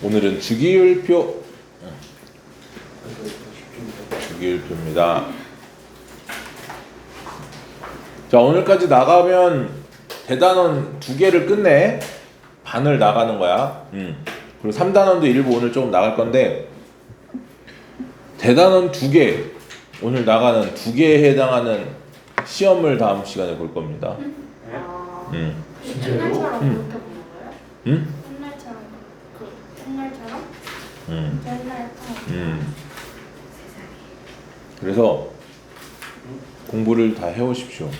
오늘은 주기율표입니다. 자, 오늘까지 나가면 대단원 2개를 끝내. 반을 나가는 거야. 그리고 3단원도 일부 오늘 조금 나갈 건데, 대단원 2개, 오늘 나가는 2개에 해당하는 시험을 다음 시간에 볼 겁니다. 진짜요? 옛날처럼 그렇게 보는 거예요? 응? 옛날처럼 옛날처럼? 옛날 그래서 공부를 다 해오십시오.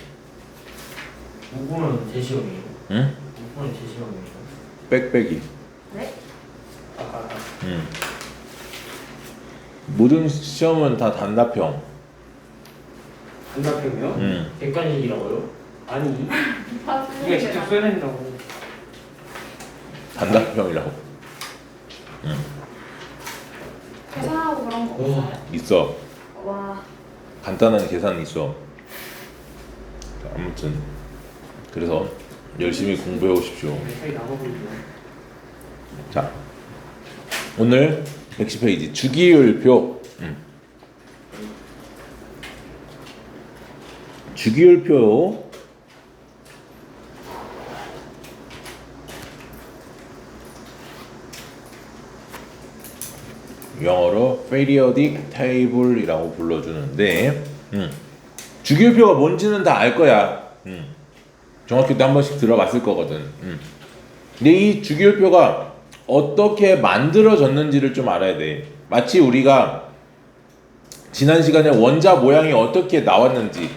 공부는 제 시험이에요. 응? 공부는 제 시험이에요. 빽빽이. 네? 모든 시험은 다 단답형. 단답형이요? 객관식이라고요? 아니 다 이게 직접 써야 된다고. 단답형이라고. 계산하고 그런 거 없어요? 있어. 와. 간단한 계산이 있어. 아무튼 그래서 열심히 공부해 오십시오. 차이 나눠보이죠. 자, 오늘 110페이지 주기율표. 주기율표. 영어로 periodic table이라고 불러주는데, 주기율표가 뭔지는 다 알 거야. 중학교 때 한 번씩 들어봤을 거거든. 근데 이 주기율표가 어떻게 만들어졌는지를 좀 알아야 돼. 마치 우리가 지난 시간에 원자 모양이 어떻게 나왔는지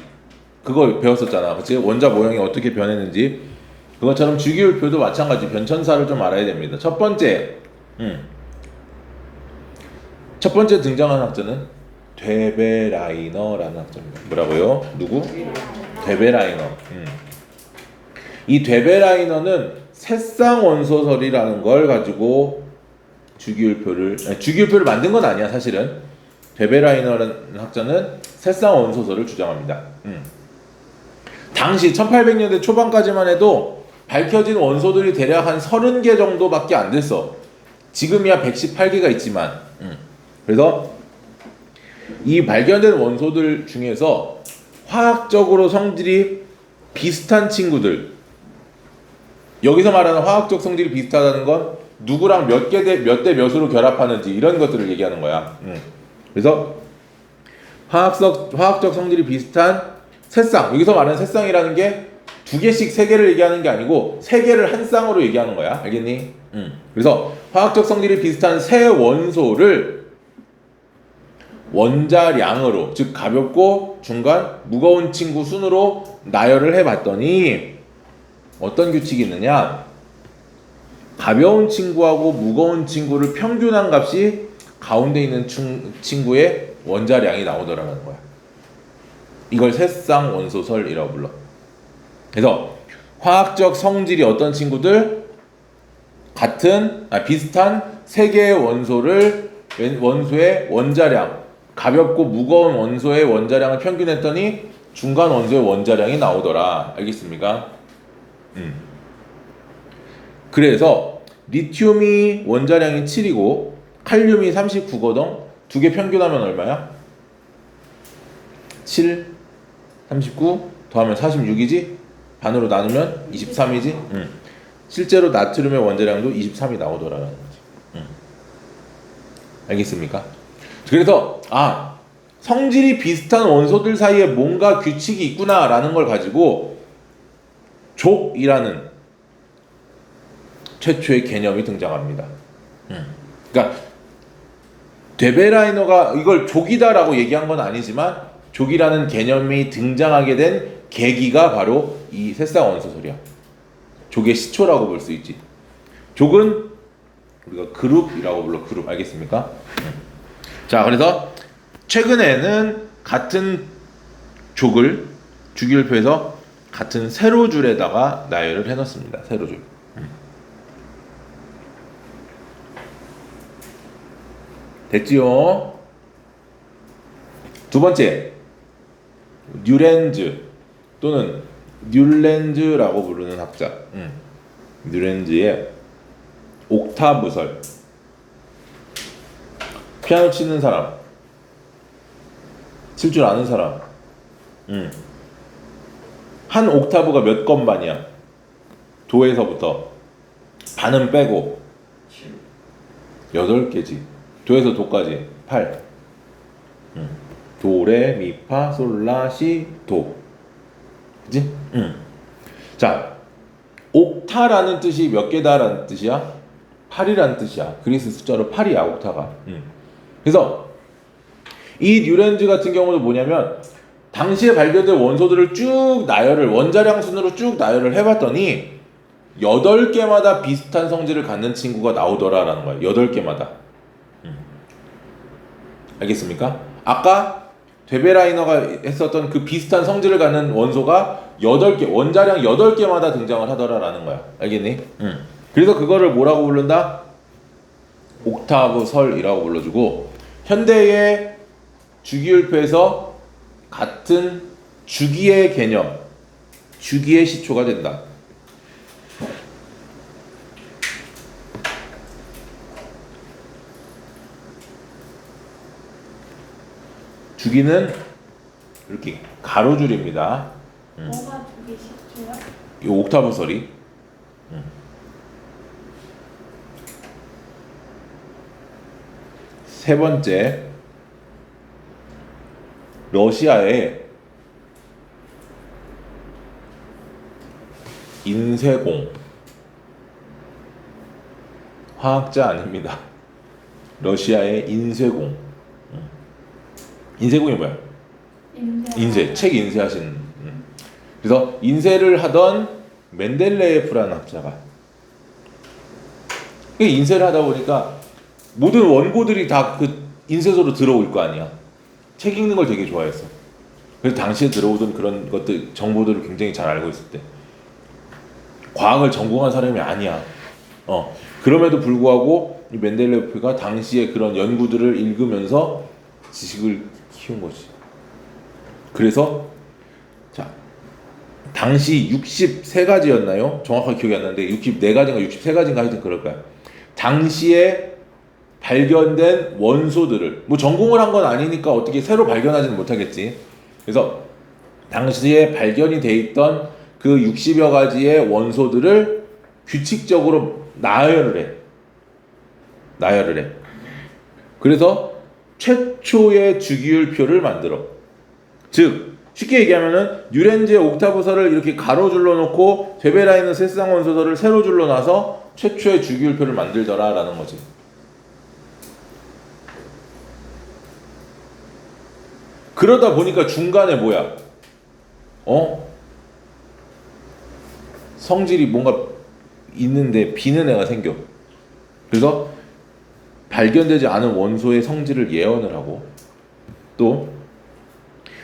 그거 배웠었잖아. 그치? 원자 모양이 어떻게 변했는지 그것처럼 주기율표도 마찬가지 변천사를 좀 알아야 됩니다. 첫 번째 등장한 학자는 데베라이너라는 학자입니다. 뭐라고요? 누구? 데베라이너. 이 데베라이너는 새쌍원소설이라는 걸 가지고 주기율표를 만든 건 아니야. 사실은 데베라이너라는 학자는 새쌍원소설을 주장합니다. 당시 1800년대 초반까지만 해도 밝혀진 원소들이 대략 한 30개 정도밖에 안 됐어. 지금이야 118개가 있지만. 그래서 이 발견된 원소들 중에서 화학적으로 성질이 비슷한 친구들, 여기서 말하는 화학적 성질이 비슷하다는 건 누구랑 몇 대 몇으로 결합하는지 이런 것들을 얘기하는 거야. 그래서 화학적 성질이 비슷한 새쌍, 여기서 말하는 새쌍이라는 게 2개씩 3개를 얘기하는 게 아니고 3개를 한 쌍으로 얘기하는 거야. 알겠니? 그래서 화학적 성질이 비슷한 새 원소를 원자량으로, 즉 가볍고 중간, 무거운 친구 순으로 나열을 해봤더니 어떤 규칙이 있느냐? 가벼운 친구하고 무거운 친구를 평균한 값이 가운데 있는 친구의 원자량이 나오더라는 거야. 이걸 새쌍 원소설이라고 불러. 그래서 화학적 성질이 어떤 친구들? 비슷한 3개의 원소의 원자량, 가볍고 무거운 원소의 원자량을 평균했더니 중간 원소의 원자량이 나오더라. 알겠습니까? 그래서 리튬이 원자량이 7이고 칼륨이 39거든. 2개 평균하면 얼마야? 7, 39 더하면 46이지? 반으로 나누면 23이지? 실제로 나트륨의 원자량도 23이 나오더라는 거지. 알겠습니까? 그래서 성질이 비슷한 원소들 사이에 뭔가 규칙이 있구나라는 걸 가지고 족이라는 최초의 개념이 등장합니다. 그러니까 데베라이너가 이걸 족이다라고 얘기한 건 아니지만 족이라는 개념이 등장하게 된 계기가 바로 이 새쌍 원소설이야. 족의 시초라고 볼 수 있지. 족은 우리가 그룹이라고 불러. 그룹. 알겠습니까? 자, 그래서 최근에는 같은 족을 주기율표에서 같은 세로줄에다가 나열을 해놨습니다. 세로줄. 됐지요? 두 번째, 뉴렌즈 또는 뉴렌즈라고 부르는 학자. 뉴렌즈의 옥타브설. 피아노 치는 사람, 칠 줄 아는 사람. 한 옥타브가 몇 건반이야? 도에서부터 반은 빼고 8개지. 도에서 도까지 8. 도, 레, 미, 파, 솔, 라, 시, 도. 그치? 자, 옥타라는 뜻이 몇 개다라는 뜻이야? 8이라는 뜻이야. 그리스 숫자로 8이야, 옥타가. 그래서 이 뉴렌즈 같은 경우도 뭐냐면 당시에 발견된 원소들을 쭉 나열을 원자량 순으로 쭉 나열을 해봤더니 8개마다 비슷한 성질을 갖는 친구가 나오더라라는 거야. 8개마다. 알겠습니까? 아까 데베라이너가 했었던 그 비슷한 성질을 갖는 원소가 8개, 원자량 8개마다 등장을 하더라라는 거야. 알겠니? 그래서 그거를 뭐라고 부른다? 옥타브 설이라고 불러주고, 현대의 주기율표에서 같은 주기의 개념, 주기의 시초가 된다. 주기는 이렇게 가로줄입니다. 뭐가 두개 시켜요? 이 옥타브 설이. 세 번째, 러시아의 인쇄공. 화학자 아닙니다. 러시아의 인쇄공. 인쇄공이 뭐야? 인쇄, 책 인쇄하신. 그래서 인쇄를 하던 멘델레예프라는 학자가 인쇄를 하다 보니까 모든 원고들이 다 그 인쇄소로 들어올 거 아니야. 책 읽는 걸 되게 좋아했어. 그래서 당시에 들어오던 그런 것들, 정보들을 굉장히 잘 알고 있을 때 과학을 전공한 사람이 아니야. 그럼에도 불구하고 이 멘델레예프가 당시에 그런 연구들을 읽으면서 지식을 키운 거지. 그래서 자, 당시 63가지였나요? 정확하게 기억이 안 나는데 64가지인가 63가지인가 하여튼 그럴 거야. 당시에 발견된 원소들을, 뭐 전공을 한 건 아니니까 어떻게 새로 발견하지는 못하겠지. 그래서 당시에 발견이 돼 있던 그 60여 가지의 원소들을 규칙적으로 나열을 해. 그래서 최초의 주기율표를 만들어. 즉 쉽게 얘기하면은 뉴렌즈의 옥타브설을 이렇게 가로줄로 놓고 데베라이너 세상 원소설을 세로 줄로 놔서 최초의 주기율표를 만들더라라는 거지. 그러다 보니까 중간에 뭐야? 성질이 뭔가 있는데 비는 애가 생겨. 그래서 발견되지 않은 원소의 성질을 예언을 하고, 또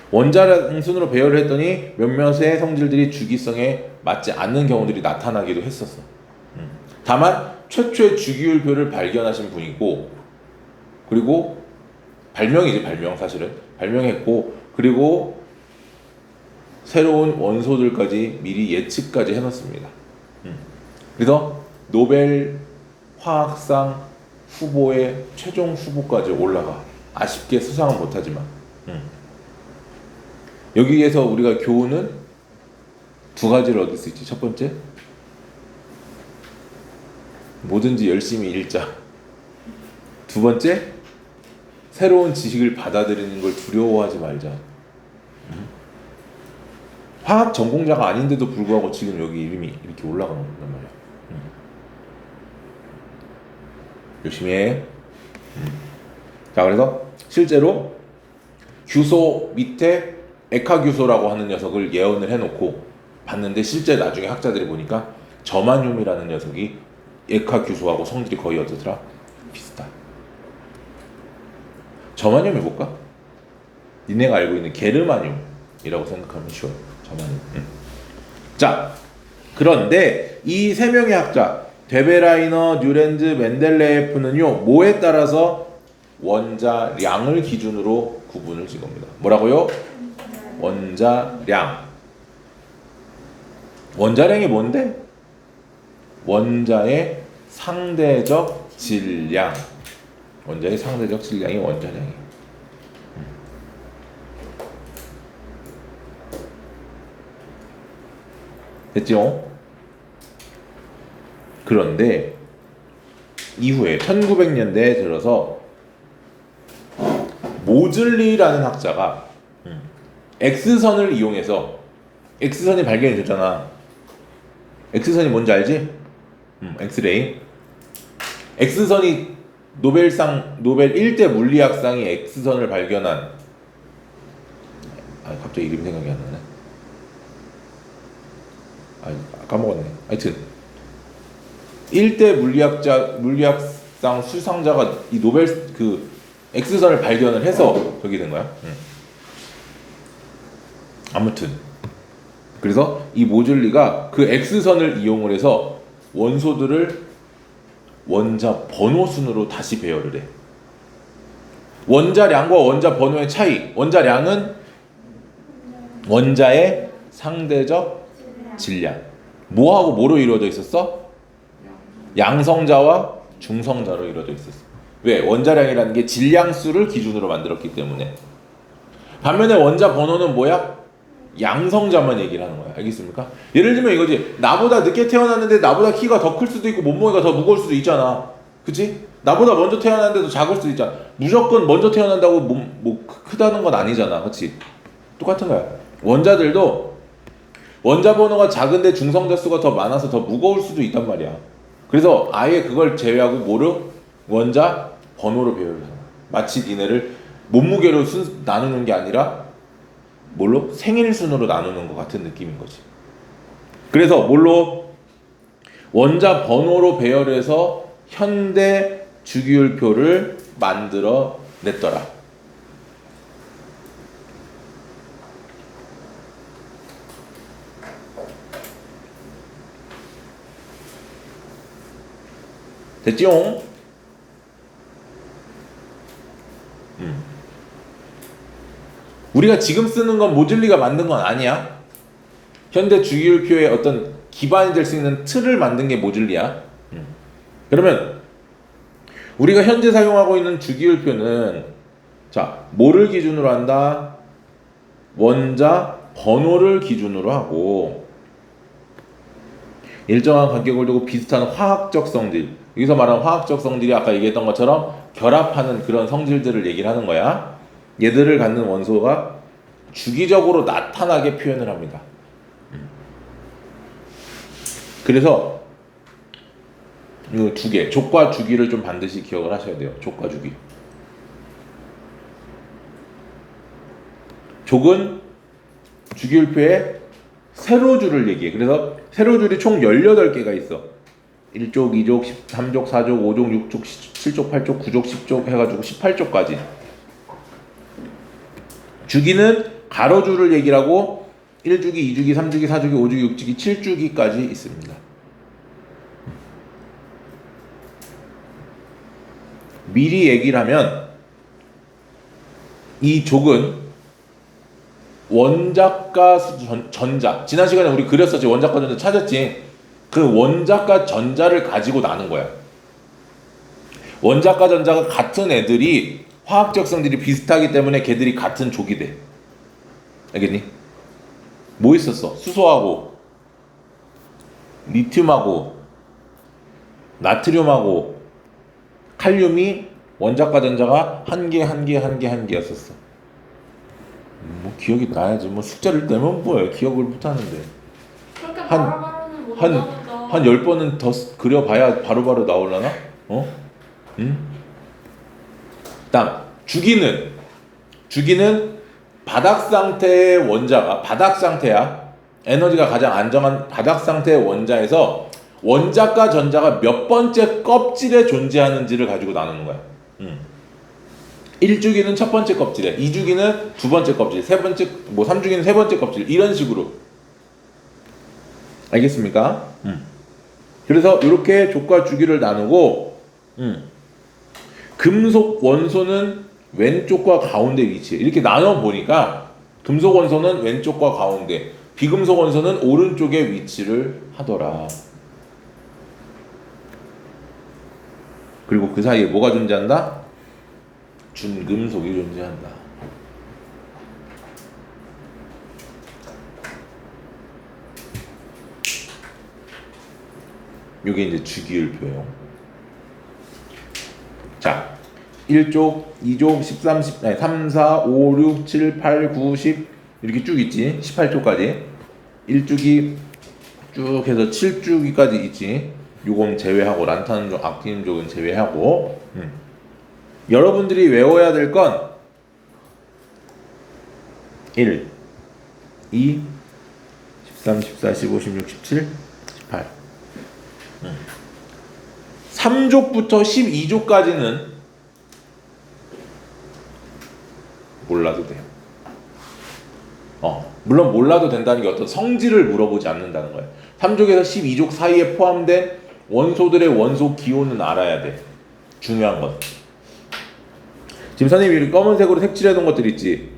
원자량 순으로 배열을 했더니 몇몇의 성질들이 주기성에 맞지 않는 경우들이 나타나기도 했었어. 다만 최초의 주기율표를 발견하신 분이고, 그리고 발명 사실은 발명했고, 그리고 새로운 원소들까지 미리 예측까지 해놨습니다. 그래서 노벨 화학상 후보의 최종 후보까지 올라가. 아쉽게 수상은 못하지만. 여기에서 우리가 교훈은 두 가지를 얻을 수 있지. 첫 번째, 뭐든지 열심히 읽자. 두 번째, 새로운 지식을 받아들이는 걸 두려워하지 말자. 화학 전공자가 아닌데도 불구하고 지금 여기 이름이 이렇게 올라가는 거란 말이야. 열심히 해. 자, 그래서 실제로 규소 밑에 에카규소라고 하는 녀석을 예언을 해놓고 봤는데, 실제 나중에 학자들이 보니까 저마늄이라는 녀석이 에카규소하고 성질이 거의 어떻더라? 비슷하다. 저마늄이 뭘까? 니네가 알고 있는 게르마늄이라고 생각하면 쉬워요. 저마늄. 자, 그런데 이 세 명의 학자 데베라이너, 뉴렌즈, 멘델레예프는요, 뭐에 따라서 원자량을 기준으로 구분을 지겁니다. 뭐라고요? 원자량. 원자량이 뭔데? 원자의 상대적 질량. 원자의 상대적 질량이 원자량이에요. 됐죠? 그런데 이후에 1900년대에 들어서 모즐리라는 학자가 X선을 이용해서 X선이 발견이 됐잖아. X선이 뭔지 알지? 엑스레이. X선이 노벨 1대 물리학상이 X선을 발견한 갑자기 이름이 생각이 안 나네. 까먹었네. 하여튼 1대 물리학상 수상자가 이 노벨 그 X선을 발견을 해서 저기 된 거야. 아무튼 그래서 이 모즐리가 그 X선을 이용을 해서 원소들을 원자 번호 순으로 다시 배열을 해. 원자량과 원자 번호의 차이. 원자량은 원자의 상대적 질량. 뭐하고 뭐로 이루어져 있었어? 양성자와 중성자로 이루어져 있었어. 왜? 원자량이라는 게 질량수를 기준으로 만들었기 때문에. 반면에 원자 번호는 뭐야? 양성자만 얘기를 하는 거야. 알겠습니까? 예를 들면 이거지. 나보다 늦게 태어났는데 나보다 키가 더 클 수도 있고 몸무게가 더 무거울 수도 있잖아. 그치? 나보다 먼저 태어났는데도 작을 수도 있잖아. 무조건 먼저 태어난다고 뭐 크다는 건 아니잖아. 그치? 똑같은 거야. 원자들도 원자 번호가 작은데 중성자 수가 더 많아서 더 무거울 수도 있단 말이야. 그래서 아예 그걸 제외하고 뭐로? 원자 번호로 배열을 하는 거야. 마치 니네를 몸무게로 나누는 게 아니라 뭘로? 생일 순으로 나누는 것 같은 느낌인 거지. 그래서 뭘로? 원자 번호로 배열해서 현대 주기율표를 만들어 냈더라. 됐지요? 우리가 지금 쓰는 건 모즐리가 만든 건 아니야. 현대 주기율표의 어떤 기반이 될 수 있는 틀을 만든 게 모즐리야. 그러면 우리가 현재 사용하고 있는 주기율표는 자, 뭐를 기준으로 한다? 원자 번호를 기준으로 하고 일정한 간격을 두고 비슷한 화학적 성질, 여기서 말하는 화학적 성질이 아까 얘기했던 것처럼 결합하는 그런 성질들을 얘기를 하는 거야. 얘들을 갖는 원소가 주기적으로 나타나게 표현을 합니다. 그래서 이 두 개, 족과 주기를 좀 반드시 기억을 하셔야 돼요. 족과 주기. 족은 주기율표에 세로줄을 얘기해. 그래서 세로줄이 총 18개가 있어. 1족, 2족, 3족, 4족, 5족, 6족, 7족, 8족, 9족, 10족 해가지고 18족까지. 주기는 가로줄을 얘기를 하고 1주기, 2주기, 3주기, 4주기, 5주기, 6주기, 7주기까지 있습니다. 미리 얘기를 하면 이 족은 원자과 전자, 지난 시간에 우리 그렸었지. 원자과 전자 찾았지. 그 원자과 전자를 가지고 나눈 거야. 원자과 전자가 같은 애들이 화학적 성질이 비슷하기 때문에 걔들이 같은 족이 돼. 알겠니? 뭐 있었어? 수소하고 리튬하고 나트륨하고 칼륨이 원자과 전자가 한 개였었어. 뭐 기억이 나야지. 뭐 숫자를 내면 뭐해. 기억을 못하는데. 그렇게 한- 바로바로는 못 한 나온다. 10번은 더 그려봐야 바로바로 나오려나? 응? 다음 주기는 바닥 상태의 원자가 바닥 상태야. 에너지가 가장 안정한 바닥 상태의 원자에서 원자과 전자가 몇 번째 껍질에 존재하는지를 가지고 나누는 거야. 1주기는 첫 번째 껍질에, 2주기는 두 번째 껍질, 세 번째 뭐 3주기는 세 번째 껍질, 이런 식으로. 알겠습니까? 그래서 이렇게 족과 주기를 나누고 금속 원소는 왼쪽과 가운데 위치해. 이렇게 나눠 보니까 금속 원소는 왼쪽과 가운데, 비금속 원소는 오른쪽에 위치를 하더라. 그리고 그 사이에 뭐가 존재한다? 준금속이 존재한다. 요게 이제 주기율표예요. 자, 1족, 2족, 13, 3, 4, 5, 6, 7, 8, 9, 10 이렇게 쭉 있지. 18쪽까지 1주기 쭉 해서 7주기까지 있지. 요건 제외하고 란탄족, 악틴족은 제외하고 여러분들이 외워야 될 건 1, 2, 13, 14, 15, 16, 17, 18 3족부터 12족까지는 몰라도 돼요. 물론 몰라도 된다는 게 어떤 성질을 물어보지 않는다는 거예요. 3족에서 12족 사이에 포함된 원소들의 원소 기호는 알아야 돼. 중요한 건. 지금 선생님이 검은색으로 색칠해 놓은 것들 있지.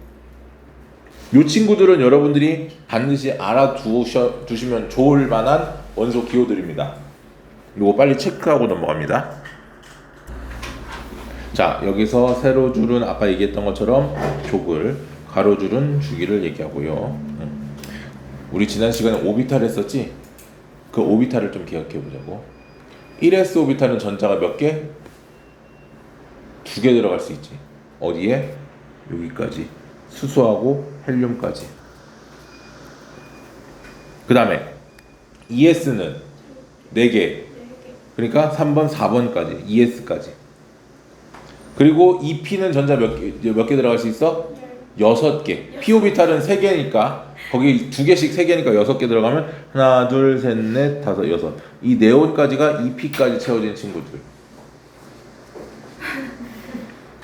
요 친구들은 여러분들이 반드시 알아두시면 좋을 만한 원소 기호들입니다. 요거 빨리 체크하고 넘어갑니다. 자, 여기서 세로줄은 아까 얘기했던 것처럼 족을, 가로줄은 주기를 얘기하고요. 우리 지난 시간에 오비탈 했었지? 그 오비탈을 좀 기억해 보자고. 1s 오비탈은 전자가 몇 개? 2개 들어갈 수 있지. 어디에? 여기까지. 수소하고 헬륨까지. 그 다음에 2s는 4개. 그러니까 3번, 4번까지. 2s까지. 그리고 2p는 전자 몇 개 들어갈 수 있어? 6개. p 오비탈은 3개니까 거기 2개씩 3개니까 6개 들어가면 하나, 둘, 셋, 넷, 다섯, 여섯. 이 네온까지가 2p까지 채워진 친구들.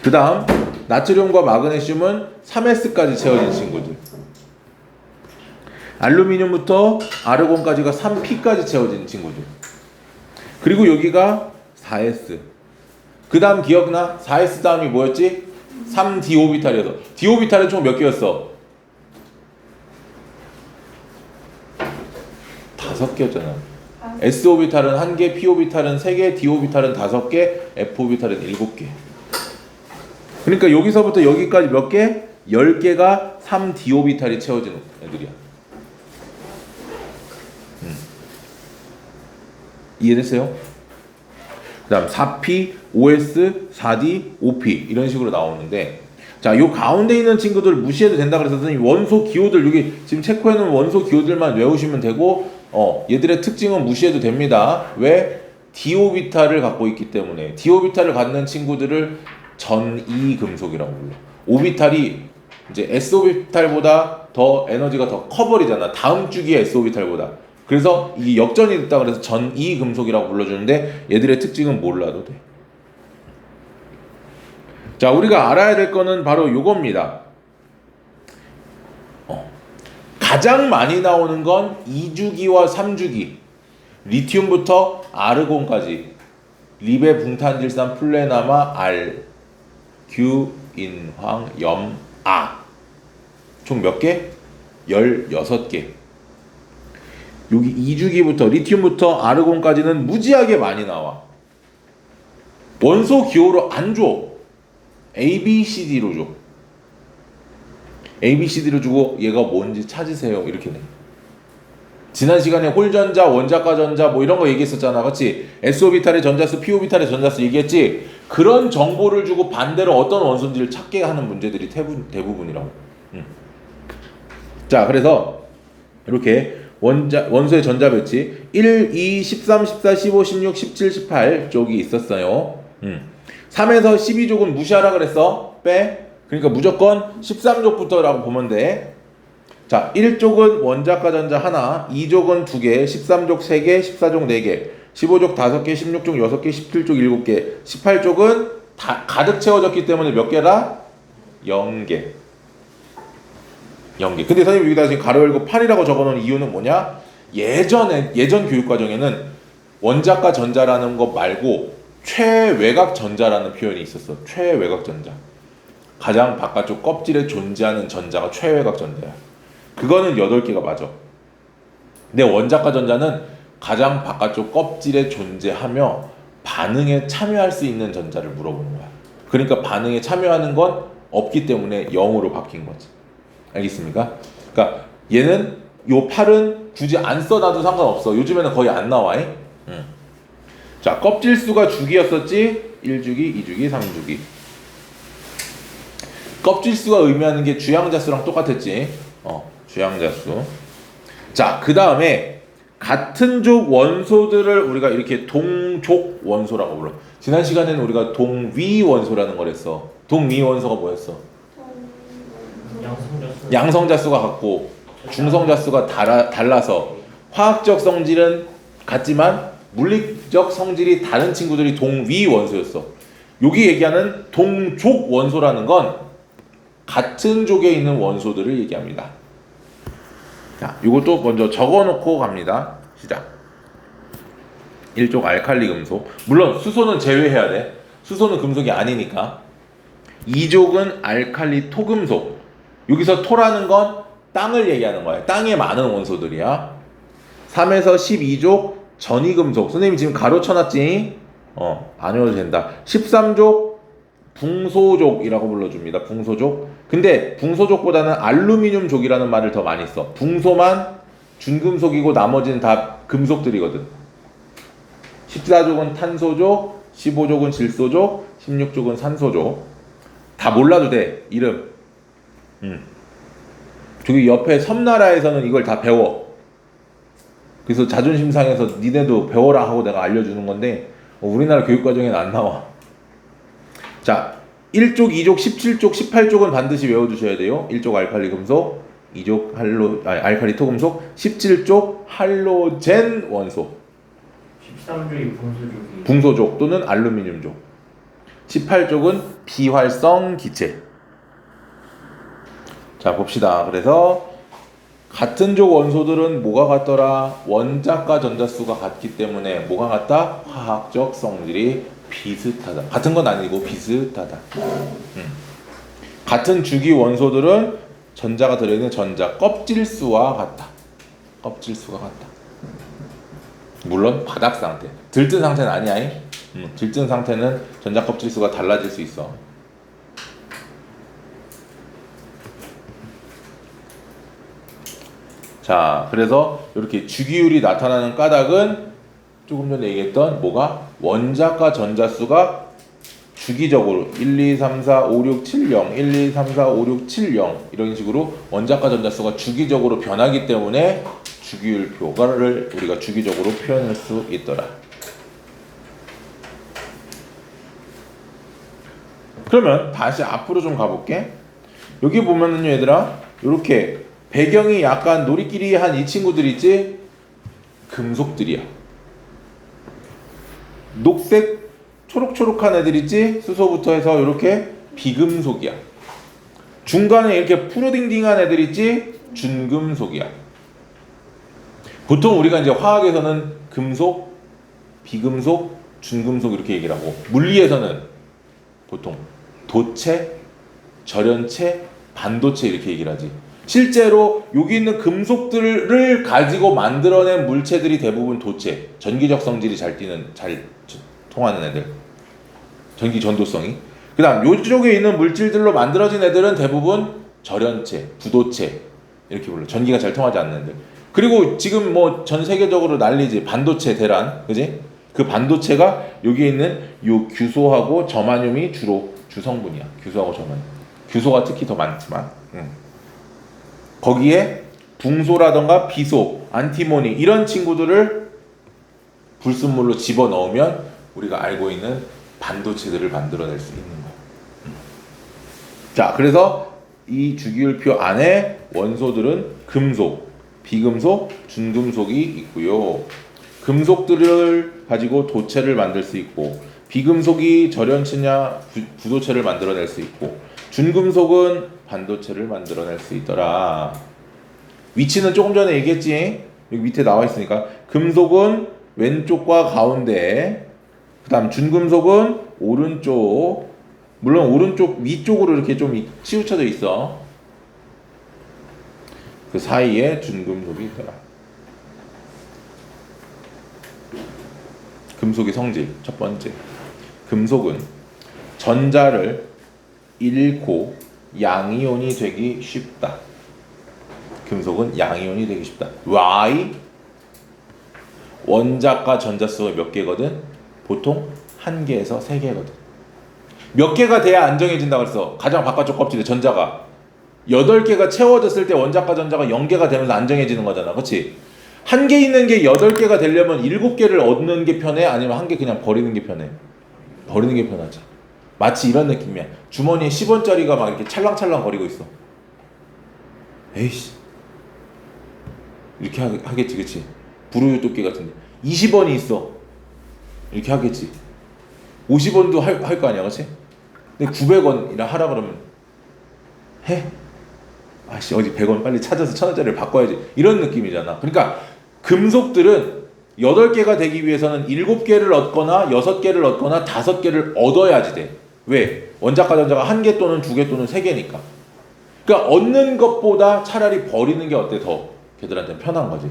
그 다음 나트륨과 마그네슘은 3s까지 채워진 친구들. 알루미늄부터 아르곤까지가 3p까지 채워진 친구들. 그리고 여기가 4s. 그 다음 기억나? 4s 다음이 뭐였지? 3d오비탈이어서. d오비탈은 총 몇 개였어? 5개였잖아. s오비탈은 1개, p오비탈은 3개, d오비탈은 5개, f오비탈은 7개. 그러니까 여기서부터 여기까지 몇 개? 10개가 3d오비탈이 채워진 애들이야. 이해됐어요? 그 다음 4p, 5s, 4d, 5p 이런 식으로 나오는데, 자, 요 가운데 있는 친구들 무시해도 된다 그래서 선생님 원소 기호들 여기 지금 체크해 놓은 원소 기호들만 외우시면 되고, 얘들의 특징은 무시해도 됩니다. 왜? d오비탈을 갖고 있기 때문에. d오비탈을 갖는 친구들을 전이 금속이라고 불러. 오비탈이 이제 s오비탈보다 더 에너지가 더 커버리잖아. 다음 주기의 s오비탈보다. 그래서 이게 역전이 됐다 그래서 전이 금속이라고 불러주는데 얘들의 특징은 몰라도 돼. 자, 우리가 알아야 될 거는 바로 요겁니다. 가장 많이 나오는 건 2주기와 3주기. 리튬부터 아르곤까지. 리베, 붕탄질산, 플레나마, 알, 규, 인황, 염, 아. 총 몇 개? 16개. 여기 2주기부터 리튬부터 아르곤까지는 무지하게 많이 나와. 원소 기호로 안 줘. A, B, C, D로 줘. A, B, C, D로 주고 얘가 뭔지 찾으세요. 이렇게 돼. 지난 시간에 홀전자, 원자가 전자 뭐 이런 거 얘기했었잖아. 그렇지? s오비탈의 전자수, p오비탈의 전자수 얘기했지? 그런 정보를 주고 반대로 어떤 원소인지를 찾게 하는 문제들이 대부분이라고. 자, 그래서 이렇게 원소의 전자 배치 1, 2, 13, 14, 15, 16, 17, 18 쪽이 있었어요. 3에서 12족은 무시하라 그랬어. 빼. 그러니까 무조건 13족부터라고 보면 돼. 자, 1족은 원자과 전자 하나, 2족은 2개, 13족 3개, 14족 4개, 15족 5개, 16족 6개, 17족 7개, 18족은 다 가득 채워졌기 때문에 몇 개라? 0개. 0개. 근데 선생님 여기다 지금 가로 열고 8이라고 적어놓은 이유는 뭐냐? 예전 교육과정에는 원자과 전자라는 것 말고 최외곽 전자라는 표현이 있었어. 최외곽 전자. 가장 바깥쪽 껍질에 존재하는 전자가 최외곽 전자야. 그거는 8개가 맞아. 근데 원자과 전자는 가장 바깥쪽 껍질에 존재하며 반응에 참여할 수 있는 전자를 물어보는 거야. 그러니까 반응에 참여하는 건 없기 때문에 0으로 바뀐 거지. 알겠습니까? 그러니까 얘는 요 8은 굳이 안 써놔도 상관없어. 요즘에는 거의 안 나와. 자, 껍질수가 주기였었지? 1주기, 2주기, 3주기. 껍질수가 의미하는 게 주양자수랑 똑같았지? 주양자수. 자, 그 다음에 같은 족 원소들을 우리가 이렇게 동족 원소라고 불러. 지난 시간에는 우리가 동위 원소라는 걸 했어. 동위 원소가 뭐였어? 양성자수. 양성자수가 같고 중성자수가 달라서 화학적 성질은 같지만 물리적 성질이 다른 친구들이 동위 원소였어. 여기 얘기하는 동족 원소라는 건 같은 족에 있는 원소들을 얘기합니다. 자, 이것도 먼저 적어놓고 갑니다. 시작. 1족 알칼리 금속. 물론 수소는 제외해야 돼. 수소는 금속이 아니니까. 2족은 알칼리 토금속. 여기서 토라는 건 땅을 얘기하는 거야. 땅에 많은 원소들이야. 3에서 12족 전이금속. 선생님이 지금 가로쳐놨지? 안 외워도 된다. 13족 붕소족이라고 불러줍니다. 붕소족. 근데 붕소족보다는 알루미늄족이라는 말을 더 많이 써. 붕소만 준금속이고 나머지는 다 금속들이거든. 14족은 탄소족, 15족은 질소족, 16족은 산소족. 다 몰라도 돼. 이름. 저기 옆에 섬나라에서는 이걸 다 배워. 그래서 자존심 상해서 니네도 배워라 하고 내가 알려주는 건데 우리나라 교육과정에는 안 나와. 자, 1족, 2족, 17족, 18족은 반드시 외워두셔야 돼요. 1족 알칼리 금속, 2족 알칼리 토금속, 17족 할로젠 원소 13주기 붕소족이. 붕소족 또는 알루미늄족. 18족은 비활성 기체. 자, 봅시다. 그래서 같은 족 원소들은 뭐가 같더라? 원자과 전자수가 같기 때문에 뭐가 같다? 화학적 성질이 비슷하다. 같은 건 아니고 비슷하다. 같은 주기 원소들은 전자가 들어있는 전자 껍질수와 같다. 껍질수가 같다. 물론 바닥 상태. 들뜬 상태는 아니야. 들뜬 상태는 전자 껍질수가 달라질 수 있어. 자, 그래서 이렇게 주기율이 나타나는 까닭은 조금 전에 얘기했던 뭐가? 원자과 전자수가 주기적으로 1, 2, 3, 4, 5, 6, 7, 0 1, 2, 3, 4, 5, 6, 7, 0 이런 식으로 원자과 전자수가 주기적으로 변하기 때문에 주기율표를 우리가 주기적으로 표현할 수 있더라. 그러면 다시 앞으로 좀 가볼게. 여기 보면은 얘들아 이렇게 배경이 약간 놀이끼리한 이 친구들 있지? 금속들이야. 녹색 초록초록한 애들 있지? 수소부터 해서 이렇게 비금속이야. 중간에 이렇게 푸르딩딩한 애들 있지? 준금속이야. 보통 우리가 이제 화학에서는 금속, 비금속, 준금속 이렇게 얘기를 하고 물리에서는 보통 도체, 절연체, 반도체 이렇게 얘기를 하지. 실제로 여기 있는 금속들을 가지고 만들어낸 물체들이 대부분 도체, 전기적 성질이 잘 통하는 애들, 전기 전도성이. 그 다음 요쪽에 있는 물질들로 만들어진 애들은 대부분 절연체, 부도체 이렇게 불러. 전기가 잘 통하지 않는 애들. 그리고 지금 뭐 전 세계적으로 난리지. 반도체 대란, 그지? 그 반도체가 여기에 있는 요 규소하고 저마늄이 주로 주성분이야. 규소하고 저마늄. 규소가 특히 더 많지만. 거기에 붕소라던가 비소, 안티모니 이런 친구들을 불순물로 집어넣으면 우리가 알고 있는 반도체들을 만들어낼 수 있는 거야. 자, 그래서 이 주기율표 안에 원소들은 금속, 비금속, 준금속이 있고요. 금속들을 가지고 도체를 만들 수 있고 비금속이 절연체냐 부도체를 만들어낼 수 있고 준금속은 반도체를 만들어낼 수 있더라. 위치는 조금 전에 얘기했지. 여기 밑에 나와 있으니까 금속은 왼쪽과 가운데, 그 다음 준금속은 오른쪽. 물론 오른쪽 위쪽으로 이렇게 좀 치우쳐져 있어. 그 사이에 준금속이 있더라. 금속의 성질 첫 번째. 금속은 전자를 잃고 양이온이 되기 쉽다. 금속은 양이온이 되기 쉽다. Why? 원자과 전자수가 몇 개거든? 보통 1개에서 3개거든. 몇 개가 돼야 안정해진다고 했어. 가장 바깥쪽 껍질에 전자가 8개가 채워졌을 때 원자과 전자가 0개가 되면서 안정해지는 거잖아. 그치? 1개 있는 게 8개가 되려면 7개를 얻는 게 편해? 아니면 1개 그냥 버리는 게 편해? 버리는 게 편하지. 마치 이런 느낌이야. 주머니에 10원짜리가 막 이렇게 찰랑찰랑 거리고 있어. 에이씨, 이렇게 하겠지. 그치? 부르유토끼 같은데 20원이 있어. 이렇게 하겠지. 50원도 할 거 아니야. 그치? 근데 900원이라 하라 그러면 해? 아씨, 어디 100원 빨리 찾아서 1000원짜리를 바꿔야지. 이런 느낌이잖아. 그러니까 금속들은 8개가 되기 위해서는 7개를 얻거나 6개를 얻거나 5개를 얻어야지 돼. 왜? 원자과 전자가 1개 또는 2개 또는 3개니까. 그러니까 얻는 것보다 차라리 버리는 게 어때? 더 걔들한테는 편한 거지.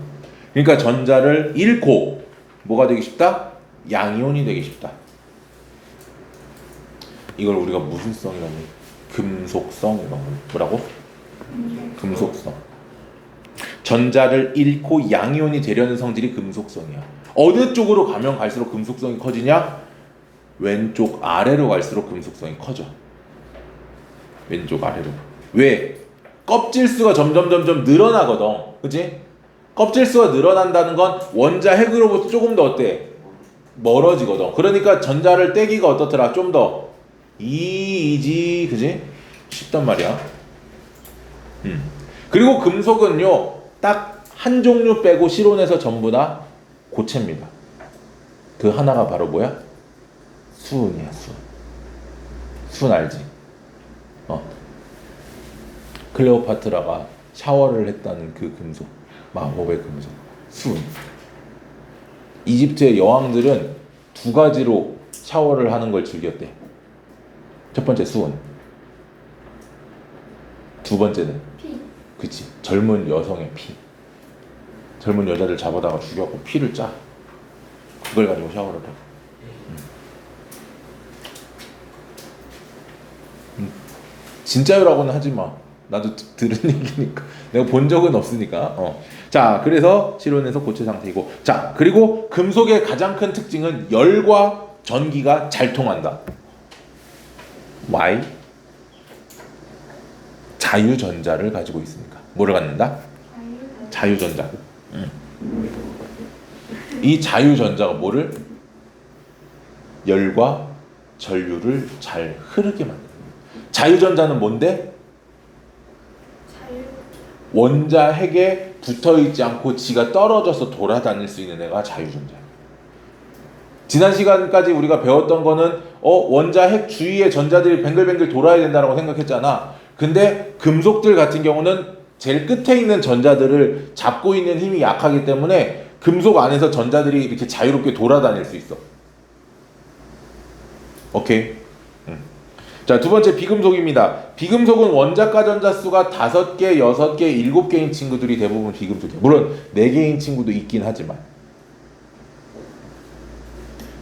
그러니까 전자를 잃고 뭐가 되기 쉽다? 양이온이 되기 쉽다. 이걸 우리가 무슨 성이라고 해? 금속성이라고 해. 뭐라고? 금속성. 전자를 잃고 양이온이 되려는 성질이 금속성이야. 어느 쪽으로 가면 갈수록 금속성이 커지냐? 왼쪽 아래로 갈수록 금속성이 커져. 왼쪽 아래로. 왜? 껍질수가 점점 늘어나거든. 그치? 껍질수가 늘어난다는 건 원자 핵으로부터 조금 더 어때? 멀어지거든. 그러니까 전자를 떼기가 어떻더라? 좀 더 이지, 그지? 쉽단 말이야. 그리고 금속은요, 딱 한 종류 빼고 실온에서 전부 다 고체입니다. 그 하나가 바로 뭐야? 수은이야, 수은. 수은 알지? 클레오파트라가 샤워를 했다는 그 금속, 마법의 금속, 수은. 이집트의 여왕들은 2가지로 샤워를 하는 걸 즐겼대. 첫 번째 수은, 두 번째는 피. 그치, 젊은 여성의 피. 젊은 여자를 잡아다가 죽여갖고 피를 짜. 그걸 가지고 샤워를 해. 진짜요라고는 하지 마. 나도 들은 얘기니까. 내가 본 적은 없으니까. 자, 그래서 실온에서 고체 상태이고. 자, 그리고 금속의 가장 큰 특징은 열과 전기가 잘 통한다. Why? 자유전자를 가지고 있으니까. 뭐를 갖는다? 자유전자. 이 자유전자가 뭐를? 열과 전류를 잘 흐르게 만든다. 자유전자는 뭔데? 원자 핵에 붙어있지 않고 지가 떨어져서 돌아다닐 수 있는 애가 자유전자야. 지난 시간까지 우리가 배웠던 거는 원자 핵 주위에 전자들이 뱅글뱅글 돌아야 된다고 생각했잖아. 근데 금속들 같은 경우는 제일 끝에 있는 전자들을 잡고 있는 힘이 약하기 때문에 금속 안에서 전자들이 이렇게 자유롭게 돌아다닐 수 있어. 오케이. 자, 두 번째 비금속입니다. 비금속은 원자과 전자 수가 5개, 6개, 7개인 친구들이 대부분 비금속이야. 물론 4개인 친구도 있긴 하지만.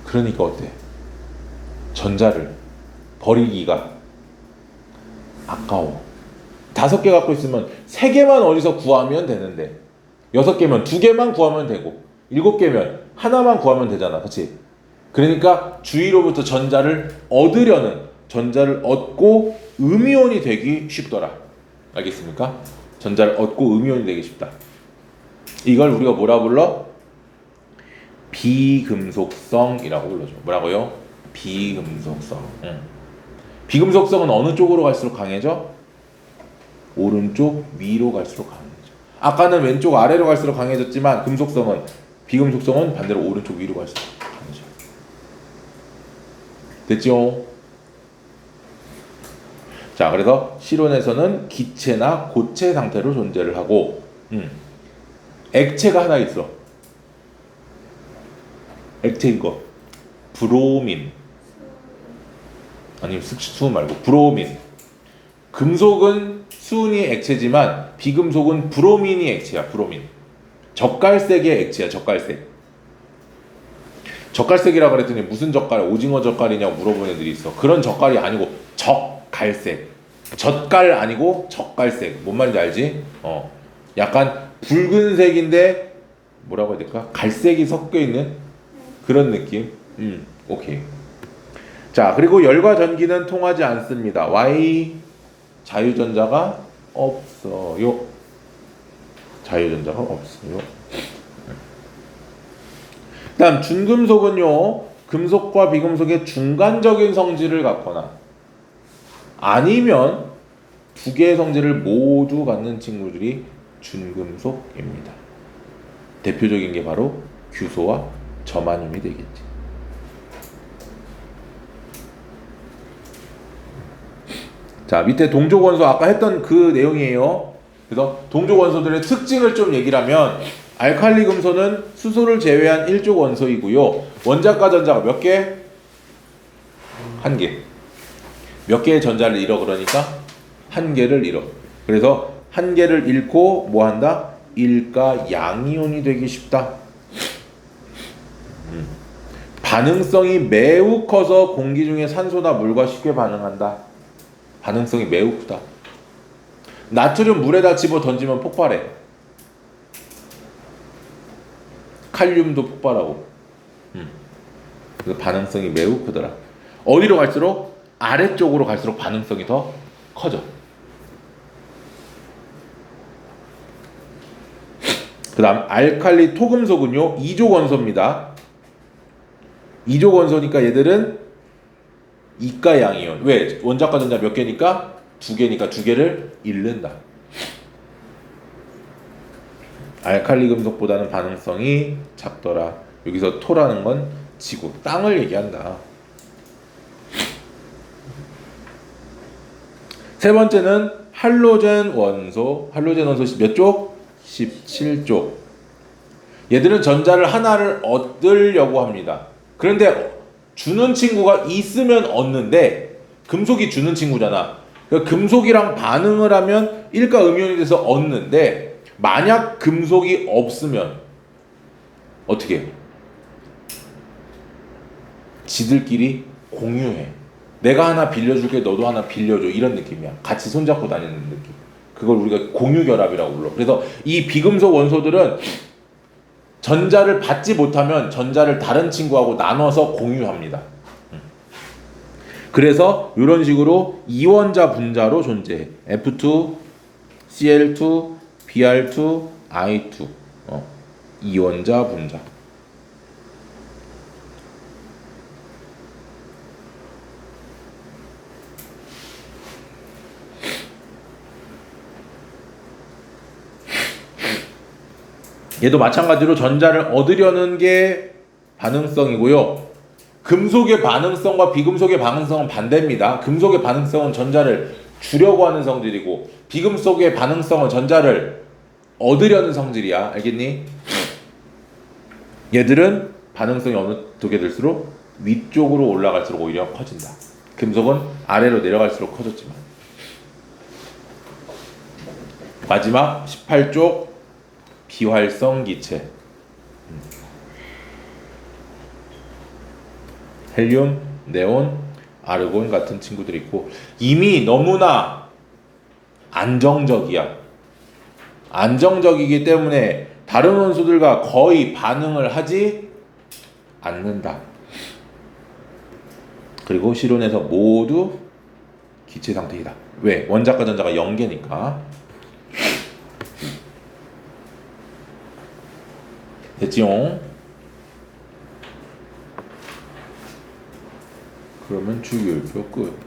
그러니까 어때? 전자를 버리기가 아까워. 5개 갖고 있으면 3개만 어디서 구하면 되는데 6개면 2개만 구하면 되고 7개면 하나만 구하면 되잖아. 그치? 그러니까 주위로부터 전자를 얻으려는, 전자를 얻고 음이온이 되기 쉽더라. 알겠습니까? 전자를 얻고 음이온이 되기 쉽다. 이걸 우리가 뭐라 불러? 비금속성이라고 불러줘. 뭐라고요? 비금속성. 비금속성은 어느 쪽으로 갈수록 강해져? 오른쪽 위로 갈수록 강해져. 아까는 왼쪽 아래로 갈수록 강해졌지만 금속성은, 비금속성은 반대로 오른쪽 위로 갈수록 강해져. 됐죠? 자, 그래서 실온에서는 기체나 고체 상태로 존재를 하고, 액체가 하나 있어. 액체 이거 브로민, 아니 수은 말고 브로민. 금속은 수은이 액체지만 비금속은 브로민이 액체야. 브로민. 젓갈색의 액체야. 젓갈색. 젓갈색이라 그랬더니 무슨 젓갈, 오징어 젓갈이냐고 물어보는 애들이 있어. 그런 젓갈이 아니고 젓갈색. 젓갈 아니고 젓갈색. 뭔 말인지 알지? 약간 붉은색인데 뭐라고 해야 될까? 갈색이 섞여 있는 그런 느낌. 오케이. 자, 그리고 열과 전기는 통하지 않습니다. Y 자유전자가 없어요. 자유전자가 없어요. 다음 준금속은요, 금속과 비금속의 중간적인 성질을 갖거나 아니면 두 개의 성질을 모두 갖는 친구들이 준금속입니다. 대표적인 게 바로 규소와 저마늄이 되겠지. 자, 밑에 동족원소 아까 했던 그 내용이에요. 그래서 동족원소들의 특징을 좀 얘기를 하면 알칼리 금소는 수소를 제외한 1족 원소이고요. 원자과 전자가 몇 개? 한 개. 몇 개의 전자를 잃어? 그러니까 한 개를 잃어. 그래서 한 개를 잃고 뭐 한다? 일가 양이온이 되기 쉽다. 반응성이 매우 커서 공기 중에 산소나 물과 쉽게 반응한다. 반응성이 매우 크다. 나트륨 물에다 집어 던지면 폭발해. 칼륨도 폭발하고. 그래서 반응성이 매우 크더라. 어디로 갈수록? 아래쪽으로 갈수록 반응성이 더 커져. 그 다음 알칼리 토금속은요 2족 원소입니다. 2족 원소니까 얘들은 이가 양이온. 왜? 원자과 전자 몇 개니까? 두 개니까 두 개를 잃는다. 알칼리 금속보다는 반응성이 작더라. 여기서 토라는 건 지구, 땅을 얘기한다. 세 번째는 할로젠 원소. 할로젠 원소 몇 쪽? 17쪽. 얘들은 전자를 하나를 얻으려고 합니다. 그런데 주는 친구가 있으면 얻는데 금속이 주는 친구잖아. 그러니까 금속이랑 반응을 하면 일가 음이온이 돼서 얻는데 만약 금속이 없으면 어떻게 해? 지들끼리 공유해. 내가 하나 빌려줄게, 너도 하나 빌려줘. 이런 느낌이야. 같이 손잡고 다니는 느낌. 그걸 우리가 공유결합이라고 불러. 그래서 이 비금속 원소들은 전자를 받지 못하면 전자를 다른 친구하고 나눠서 공유합니다. 그래서 이런 식으로 이원자 분자로 존재해. F2, Cl2, Br2, I2. 이원자 분자. 얘도 마찬가지로 전자를 얻으려는 게 반응성이고요. 금속의 반응성과 비금속의 반응성은 반대입니다. 금속의 반응성은 전자를 주려고 하는 성질이고 비금속의 반응성은 전자를 얻으려는 성질이야. 알겠니? 얘들은 반응성이 어느 쪽에 들수록 위쪽으로 올라갈수록 오히려 커진다. 금속은 아래로 내려갈수록 커졌지만. 마지막 18쪽 비활성 기체. 헬륨, 네온, 아르곤 같은 친구들이 있고 이미 너무나 안정적이야. 안정적이기 때문에 다른 원소들과 거의 반응을 하지 않는다. 그리고 실온에서 모두 기체 상태이다. 왜? 원자과 전자가 0개니까. 됐지요? 그러면 주기율표 끝.